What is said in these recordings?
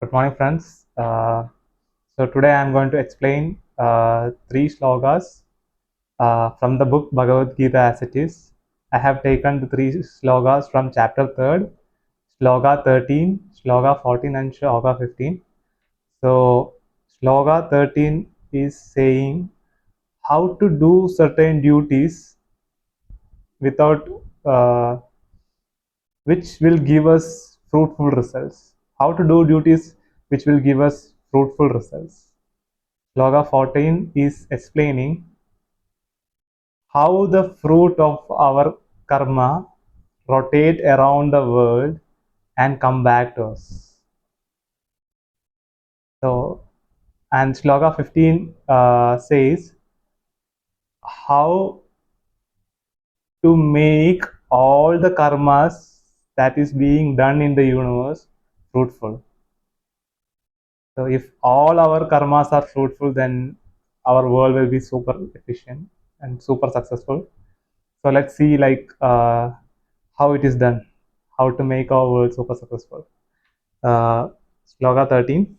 Good morning, friends. So today I am going to explain three slogas from the book Bhagavad Gita as it is. I have taken the three slogas from chapter 3rd, sloga 13, sloga 14, and sloga 15. So sloga 13 is saying how to do certain duties without which will give us fruitful results. How to do duties which will give us fruitful results. Sloga 14 is explaining how the fruit of our karma rotate around the world and come back to us. So, and Sloga 15 says how to make all the karmas that is being done in the universe fruitful. So if all our karmas are fruitful, then our world will be super efficient and super successful. So let's see how it is done, how to make our world super successful. Sloga 13.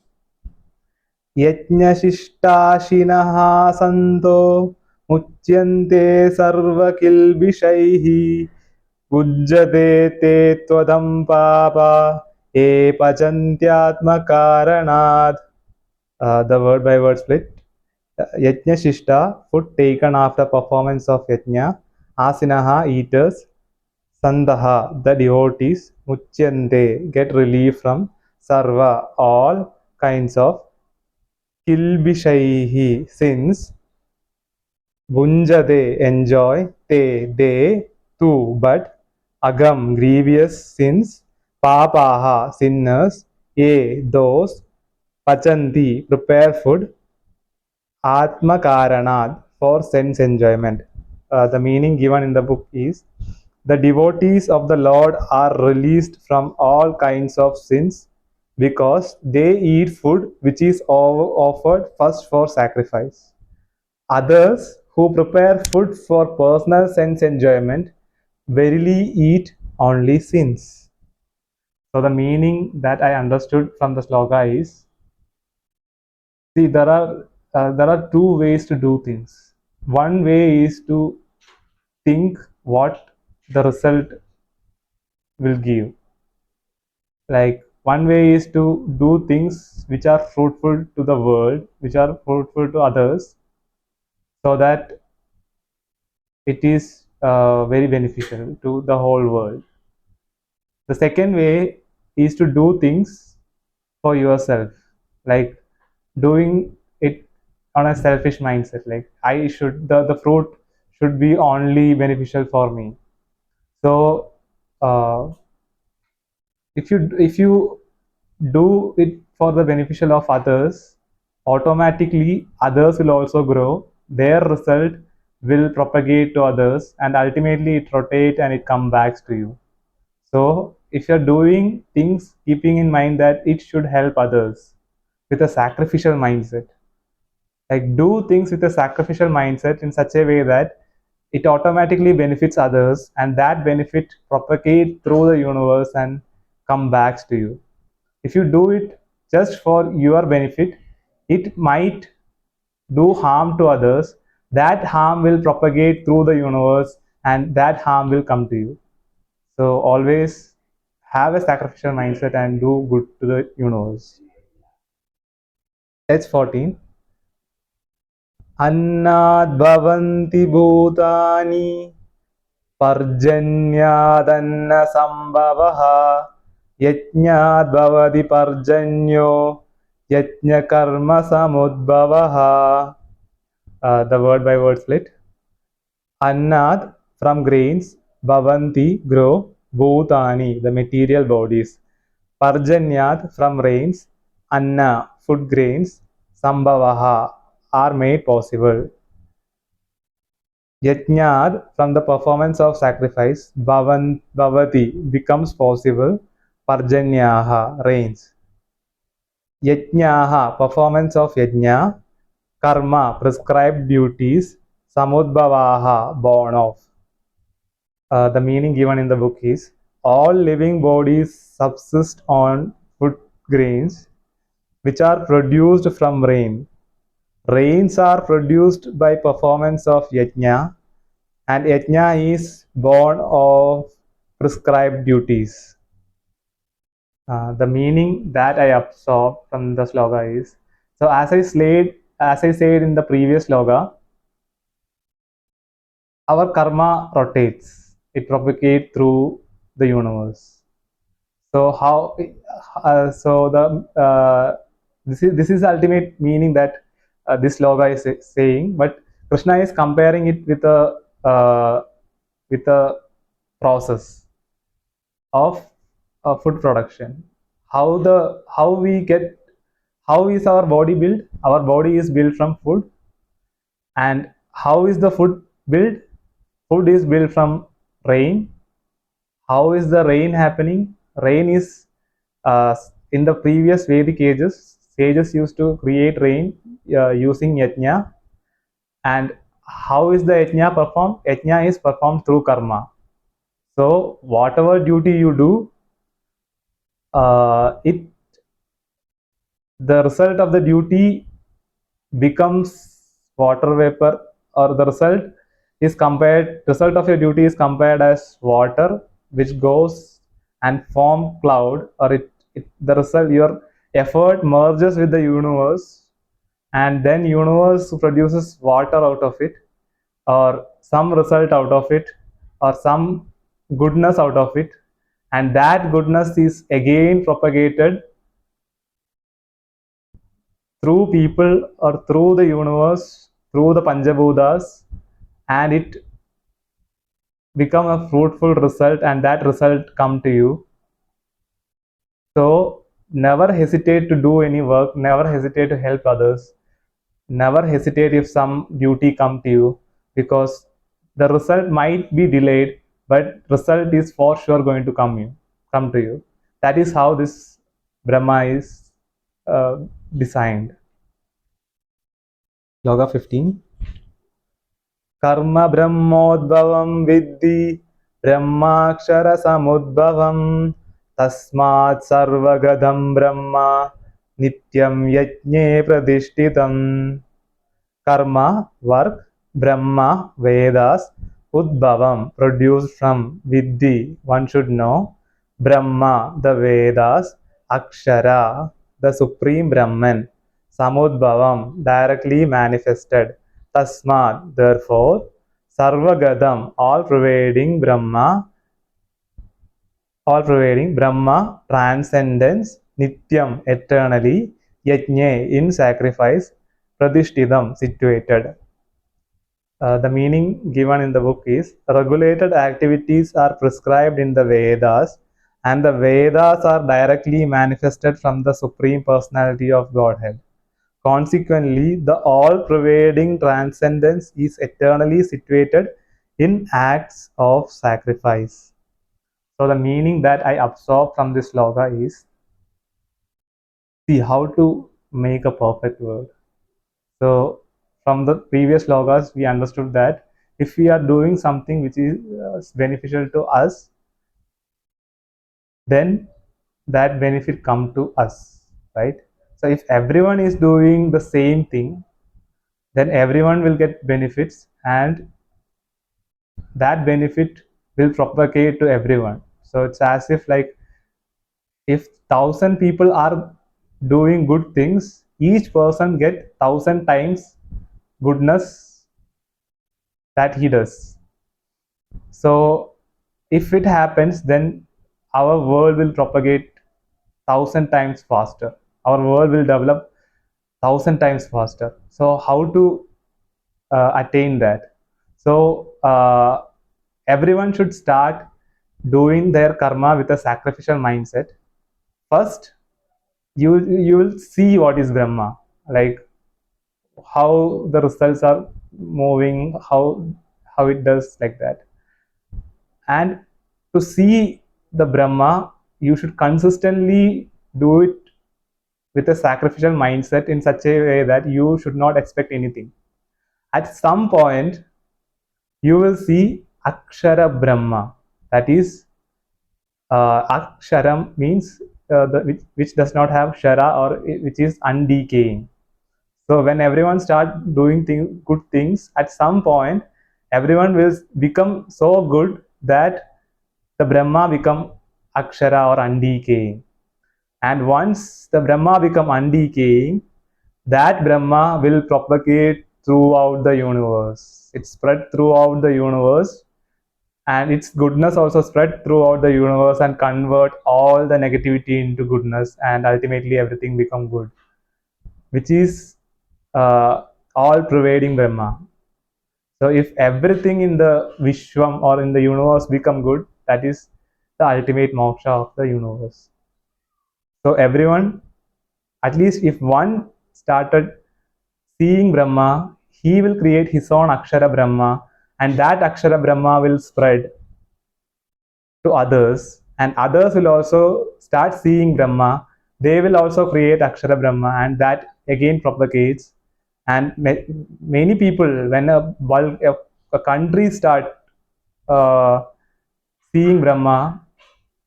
यज्ञशिष्टाशिनः सन्तो मुच्यन्ते सर्वकिल्बिषैः भुज्यते ते त्वदं पापा ये पचन्त्यात्मकारणात्. The word by word split. Yajna Shishta, food taken after performance of Yajna. Asinaha, eaters. Sandaha, the devotees. Muchyante, get relief from. Sarva, all kinds of. Kilbishaihi, sins. Bunjade, enjoy. Te, they, too, but. Agam, grievous sins. Papaha, sinners. Ye, those. Pachanti, prepare food. Atma Karanad, for sense enjoyment. The meaning given in the book is the devotees of the Lord are released from all kinds of sins because they eat food which is offered first for sacrifice. Others who prepare food for personal sense enjoyment verily eat only sins. So, the meaning that I understood from the sloka is, see, there are two ways to do things. One way is to think what the result will give. Like one way is to do things which are fruitful to the world, which are fruitful to others, so that it is very beneficial to the whole world. The second way is to do things for yourself, like doing it on a selfish mindset. Like I should the fruit should be only beneficial for me. So uh, if you do it for the beneficial of others, automatically others will also grow. Their result will propagate to others, and ultimately it rotate and it comes back to you. So if you're doing things keeping in mind that it should help others with a sacrificial mindset, like do things with a sacrificial mindset in such a way that it automatically benefits others, and that benefit propagate through the universe and come back to you. If you do it just for your benefit, it might do harm to others. That harm will propagate through the universe, and that harm will come to you. So always have a sacrificial mindset and do good to the universe. H14. Annad bhavanti bhutani पर्जन्यादन्न संभवः यज्ञाद् भवति पर्जन्यो यज्ञकर्म समुद्भवः. The word by word split. Annad, from grains. Bhavanti, grow. Bhutani, the material bodies. Parjanyad, from rains. Anna, food grains. Sambhavaha, are made possible. Yajnad, from the performance of sacrifice. Bhavati, becomes possible. Parjanyaha, rains. Yajnaha, performance of yajna. Karma, prescribed duties. Samudbhavaha, born of. The meaning given in the book is all living bodies subsist on food grains. which are produced from rain. Rains are produced by performance of yajna, and yajna is born of prescribed duties. The meaning that I absorb from the sloga is, so as I said in the previous sloga, our karma rotates, it propagates through the universe. So how so the this is the ultimate meaning that this sloga is saying, but Krishna is comparing it with a process of food production. How is our body built? Our body is built from food. And how is the food built? Food is built from rain. How is the rain happening? Rain is uh, in the previous Vedic ages, sages used to create rain using yajna. And how is the yajna performed? Yajna is performed through karma. So whatever duty you do, it the result of the duty becomes water vapor, or the result of your duty is compared as water, which goes and form cloud, or the result, your effort merges with the universe, and then universe produces water out of it, or some result out of it, or some goodness out of it, and that goodness is again propagated through people or through the universe, through the Panchabhutas, and it become a fruitful result, and that result come to you. So never hesitate to do any work, never hesitate to help others, never hesitate if some duty come to you, because the result might be delayed, but result is for sure going to come to you. That is how this Brahma is designed. Sloka 15. Karma brahmodbhavam viddhi brahmakshara samudbhavam tasmat sarvagadam brahma nityam yajne pradishtitam. Karma, work, Brahma, Vedas, Udbhavam, produced from, Viddhi, one should know, Brahma, the Vedas, Akshara, the Supreme Brahman, Samudbhavam, directly manifested, Tasmat, therefore, Sarvagadam, all pervading Brahma, transcendence, Nityam, eternally, Yajne, in sacrifice, Pradishtidam, situated. The meaning given in the book is, regulated activities are prescribed in the Vedas, and the Vedas are directly manifested from the Supreme Personality of Godhead. Consequently, the all-pervading transcendence is eternally situated in acts of sacrifice. So the meaning that I absorb from this sloka is, see how to make a perfect world. So from the previous slokas, we understood that if we are doing something which is beneficial to us, then that benefit come to us, right? So if everyone is doing the same thing, then everyone will get benefits, and that benefit will propagate to everyone. So it's as if, like, if 1,000 people are doing good things, each person get 1,000 times goodness that he does. So if it happens, then our world will propagate 1,000 times faster. Our world will develop 1,000 times faster. So how to attain that? So everyone should start doing their karma with a sacrificial mindset. First, you will see what is Brahma, like how the results are moving, how it does, like that. And to see the Brahma, you should consistently do it with a sacrificial mindset in such a way that you should not expect anything. At some point, you will see Akshara Brahma. That is, Aksharam means which does not have Shara, or which is undecaying. So when everyone start doing good things, at some point, everyone will become so good that the Brahma become Akshara or undecaying. And once the Brahma become undecaying, that Brahma will propagate throughout the universe. It spread throughout the universe, and its goodness also spread throughout the universe and convert all the negativity into goodness, and ultimately everything become good, which is all pervading Brahma. So if everything in the Vishwam or in the universe become good, that is the ultimate moksha of the universe. So everyone, at least if one started seeing Brahma, he will create his own Akshara Brahma, and that Akshara Brahma will spread to others, and others will also start seeing Brahma. They will also create Akshara Brahma, and that again propagates. And many people, when a country start seeing Brahma,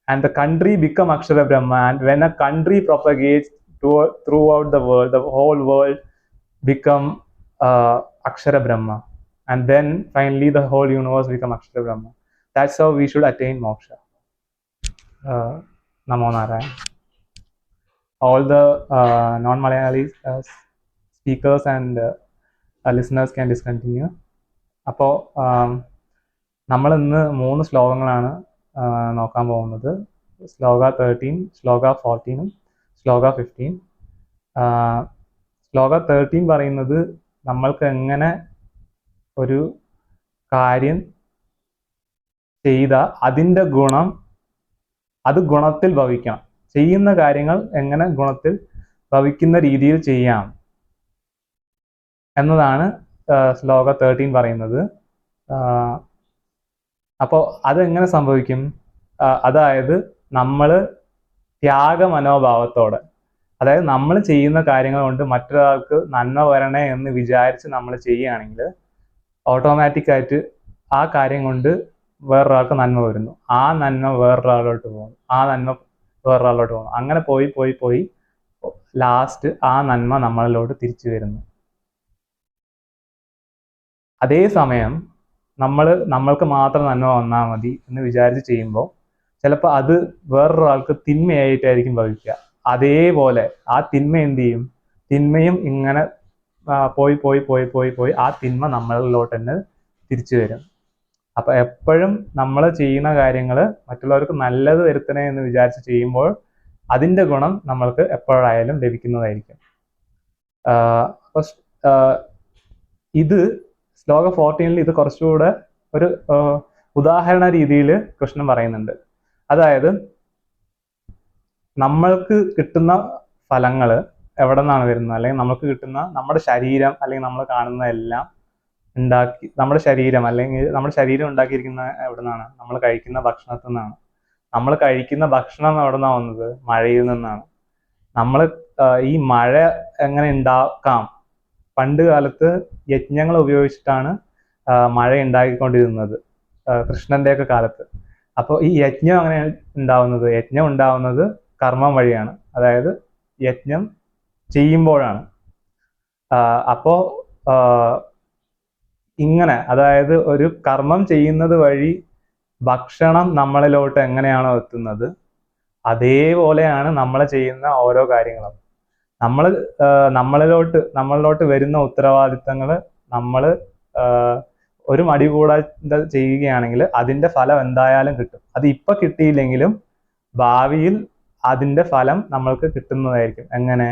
and the country become Akshara Brahma, and when a country propagates throughout the world, the whole world become Akshara Brahma, and then finally the whole universe become Akshara Brahma. That's how we should attain moksha. Namo Narayana. All the non-Malayali speakers and listeners can discontinue. അപ്പോൾ നമ്മൾ ഇന്ന് 3 ശ്ലോകങ്ങളാണ് നോക്കാൻ പോകുന്നത്. ശ്ലോക 13, ശ്ലോക 14, ശ്ലോക 15. ശ്ലോക 13 പറയുന്നത് നമ്മൾക്ക് എങ്ങനെ ഒരു കാര്യം ചെയ്ത അതിൻ്റെ ഗുണം അത് ഗുണത്തിൽ ഭവിക്കണം, ചെയ്യുന്ന കാര്യങ്ങൾ എങ്ങനെ ഗുണത്തിൽ ഭവിക്കുന്ന രീതിയിൽ ചെയ്യാം എന്നതാണ് ശ്ലോക 13 പറയുന്നത്. അപ്പോൾ അതെങ്ങനെ സംഭവിക്കും? അതായത് നമ്മൾ ത്യാഗ മനോഭാവത്തോടെ, അതായത് നമ്മൾ ചെയ്യുന്ന കാര്യങ്ങൾ കൊണ്ട് മറ്റൊരാൾക്ക് നന്മ വരണേ എന്ന് വിചാരിച്ച് നമ്മൾ ചെയ്യുകയാണെങ്കിൽ ഓട്ടോമാറ്റിക്കായിട്ട് ആ കാര്യം കൊണ്ട് വേറൊരാൾക്ക് നന്മ വരുന്നു, ആ നന്മ വേറൊരാളോട്ട് പോകുന്നു, ആ നന്മ വേറൊരാളോട്ട് പോകുന്നു, അങ്ങനെ പോയി പോയി പോയി ലാസ്റ്റ് ആ നന്മ നമ്മളിലോട്ട് തിരിച്ചു വരുന്നു. അതേസമയം നമ്മൾക്ക് മാത്രം നന്മ വന്നാൽ മതി എന്ന് വിചാരിച്ച് ചെയ്യുമ്പോൾ ചിലപ്പോൾ അത് വേറൊരാൾക്ക് തിന്മയായിട്ടായിരിക്കും ഭവിക്കുക. അതേപോലെ ആ തിന്മ എന്ത് ചെയ്യും? തിന്മയും ഇങ്ങനെ പോയി പോയി പോയി പോയി പോയി ആ തിന്മ നമ്മളിലോട്ട് തന്നെ തിരിച്ചു വരും. അപ്പൊ എപ്പോഴും നമ്മൾ ചെയ്യുന്ന കാര്യങ്ങൾ മറ്റുള്ളവർക്ക് നല്ലത് വരുത്തണേ എന്ന് വിചാരിച്ച് ചെയ്യുമ്പോൾ അതിൻ്റെ ഗുണം നമ്മൾക്ക് എപ്പോഴായാലും ലഭിക്കുന്നതായിരിക്കും. ഇത് ശ്ലോക 14 ഇത് കുറച്ചുകൂടെ ഒരു ഉദാഹരണ രീതിയിൽ കൃഷ്ണൻ പറയുന്നുണ്ട്. അതായത് നമ്മൾക്ക് കിട്ടുന്ന ഫലങ്ങൾ എവിടെ നിന്നാണ് വരുന്നത്, അല്ലെങ്കിൽ നമുക്ക് കിട്ടുന്ന നമ്മുടെ ശരീരം അല്ലെങ്കിൽ നമ്മൾ കാണുന്ന എല്ലാം നമ്മുടെ ശരീരം അല്ലെങ്കിൽ നമ്മുടെ ശരീരം ഉണ്ടാക്കിയിരിക്കുന്ന എവിടെ നിന്നാണ്? നമ്മൾ കഴിക്കുന്ന ഭക്ഷണത്തിൽ നിന്നാണ്. നമ്മൾ കഴിക്കുന്ന ഭക്ഷണം എവിടെ നിന്നാണ് വന്നത്? മഴയിൽ നിന്നാണ്. നമ്മൾ ഈ മഴ എങ്ങനെ ഉണ്ടാക്കാം? പണ്ട് കാലത്ത് യജ്ഞങ്ങൾ ഉപയോഗിച്ചിട്ടാണ് മഴ ഉണ്ടാക്കിക്കൊണ്ടിരുന്നത്, കൃഷ്ണന്റെയൊക്കെ കാലത്ത്. അപ്പോൾ ഈ യജ്ഞം അങ്ങനെ ഉണ്ടാവുന്നത്, യജ്ഞം ഉണ്ടാവുന്നത് കർമ്മം വഴിയാണ്, അതായത് യജ്ഞം ചെയ്യുമ്പോഴാണ്. അപ്പോൾ ഇങ്ങനെ, അതായത് ഒരു കർമ്മം ചെയ്യുന്നത് വഴി ഭക്ഷണം നമ്മളിലോട്ട് എങ്ങനെയാണോ എത്തുന്നത്, അതേപോലെയാണ് നമ്മൾ ചെയ്യുന്ന ഓരോ കാര്യങ്ങളും. നമ്മളിലോട്ട് വരുന്ന ഉത്തരവാദിത്തങ്ങൾ നമ്മൾ ഒരു മടി കൂടാതെ ചെയ്യുകയാണെങ്കിൽ അതിൻ്റെ ഫലം എന്തായാലും കിട്ടും. അത് ഇപ്പൊ കിട്ടിയില്ലെങ്കിലും ഭാവിയിൽ അതിൻ്റെ ഫലം നമ്മൾക്ക് കിട്ടുന്നതായിരിക്കും. എങ്ങനെ?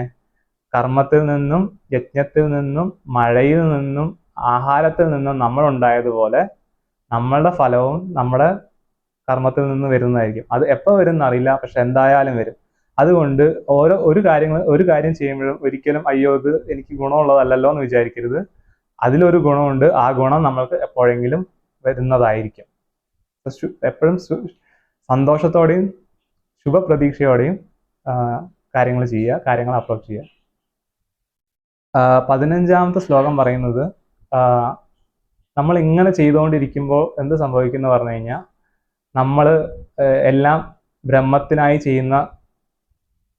കർമ്മത്തിൽ നിന്നും, യജ്ഞത്തിൽ നിന്നും, മഴയിൽ നിന്നും, ആഹാരത്തിൽ നിന്നും നമ്മൾ ഉണ്ടായതുപോലെ നമ്മളുടെ ഫലവും നമ്മുടെ കർമ്മത്തിൽ നിന്ന് വരുന്നതായിരിക്കും. അത് എപ്പോൾ വരും എന്നറിയില്ല, പക്ഷെ എന്തായാലും വരും. അതുകൊണ്ട് ഒരു കാര്യം ചെയ്യുമ്പോഴും ഒരിക്കലും അയ്യോ ഇത് എനിക്ക് ഗുണമുള്ളതല്ലല്ലോ എന്ന് വിചാരിക്കരുത്. അതിലൊരു ഗുണമുണ്ട്, ആ ഗുണം നമ്മൾക്ക് എപ്പോഴെങ്കിലും വരുന്നതായിരിക്കും. എപ്പോഴും സന്തോഷത്തോടെയും ശുഭപ്രതീക്ഷയോടെയും കാര്യങ്ങൾ ചെയ്യുക, കാര്യങ്ങൾ അപ്രോച്ച് ചെയ്യുക. 15ാമത്തെ ശ്ലോകം പറയുന്നത് നമ്മൾ ഇങ്ങനെ ചെയ്തുകൊണ്ടിരിക്കുമ്പോൾ എന്ത് സംഭവിക്കുന്നു പറഞ്ഞു കഴിഞ്ഞാൽ നമ്മൾ എല്ലാം ബ്രഹ്മത്തിനായി ചെയ്യുന്ന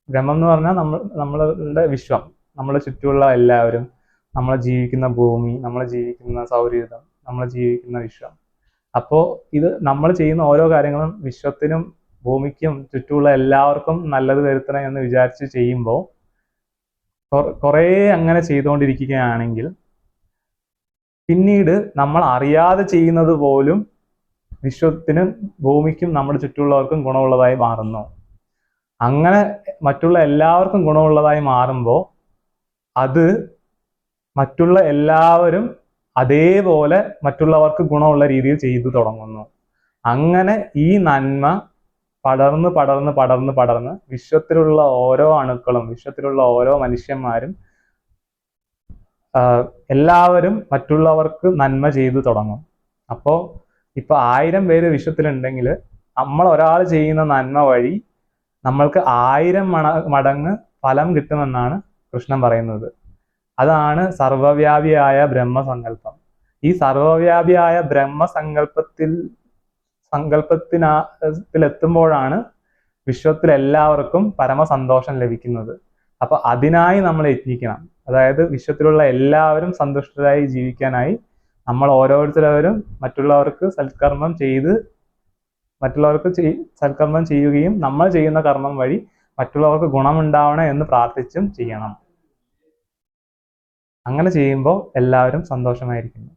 ബ്രഹ്മം എന്ന് പറഞ്ഞാൽ നമ്മളുടെ വിശ്വം, നമ്മളെ ചുറ്റുമുള്ള എല്ലാവരും, നമ്മൾ ജീവിക്കുന്ന ഭൂമി, നമ്മൾ ജീവിക്കുന്ന സൗരയൂഥം, നമ്മൾ ജീവിക്കുന്ന വിശ്വം. അപ്പോൾ ഇത് നമ്മൾ ചെയ്യുന്ന ഓരോ കാര്യങ്ങളും വിശ്വത്തിനും ഭൂമിക്കും ചുറ്റുമുള്ള എല്ലാവർക്കും നല്ലത് വരുത്തണം എന്ന് വിചാരിച്ച് ചെയ്യുമ്പോൾ കുറേ അങ്ങനെ ചെയ്തുകൊണ്ടിരിക്കുകയാണെങ്കിൽ പിന്നീട് നമ്മൾ അറിയാതെ ചെയ്യുന്നത് പോലും വിശ്വത്തിനും ഭൂമിക്കും നമ്മുടെ ചുറ്റുമുള്ളവർക്കും ഗുണമുള്ളതായി മാറുന്നു. അങ്ങനെ മറ്റുള്ള എല്ലാവർക്കും ഗുണമുള്ളതായി മാറുമ്പോൾ അത് മറ്റുള്ള എല്ലാവരും അതേപോലെ മറ്റുള്ളവർക്ക് ഗുണമുള്ള രീതിയിൽ ചെയ്തു തുടങ്ങുന്നു. അങ്ങനെ ഈ നന്മ പടർന്ന് പടർന്ന് പടർന്ന് പടർന്ന് വിശ്വത്തിലുള്ള ഓരോ അണുക്കളും, വിശ്വത്തിലുള്ള ഓരോ മനുഷ്യന്മാരും എല്ലാവരും മറ്റുള്ളവർക്ക് നന്മ ചെയ്തു തുടങ്ങും. അപ്പോൾ ഇപ്പൊ 1000 പേര് വിശ്വത്തിലുണ്ടെങ്കിൽ നമ്മൾ ഒരാൾ ചെയ്യുന്ന നന്മ വഴി നമ്മൾക്ക് 1000 മടങ്ങ് ഫലം കിട്ടുമെന്നാണ് കൃഷ്ണൻ പറയുന്നത്. അതാണ് സർവവ്യാപിയായ ബ്രഹ്മസങ്കല്പം. ഈ സർവവ്യാപിയായ സങ്കല്പത്തിലെത്തുമ്പോഴാണ് വിശ്വത്തിൽ എല്ലാവർക്കും പരമസന്തോഷം ലഭിക്കുന്നത്. അപ്പൊ അതിനായി നമ്മൾ യത്നിക്കണം. അതായത് വിശ്വത്തിലുള്ള എല്ലാവരും സന്തുഷ്ടരായി ജീവിക്കാനായി നമ്മൾ ഓരോരുത്തരും മറ്റുള്ളവർക്ക് സൽക്കർമ്മം ചെയ്യുകയും നമ്മൾ ചെയ്യുന്ന കർമ്മം വഴി മറ്റുള്ളവർക്ക് ഗുണമുണ്ടാവണം എന്ന് പ്രാർത്ഥിച്ചും ചെയ്യണം. അങ്ങനെ ചെയ്യുമ്പോൾ എല്ലാവരും സന്തോഷമായിരിക്കുന്നു.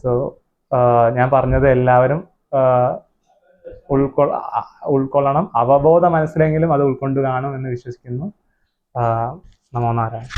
സോ ഞാൻ പറഞ്ഞത് എല്ലാവരും ഉൾക്കൊള്ളണം. അവബോധ മനസ്സിലെങ്കിലും അത് ഉൾക്കൊണ്ട് കാണും എന്ന് വിശ്വസിക്കുന്നു. നമോ നാരായണ.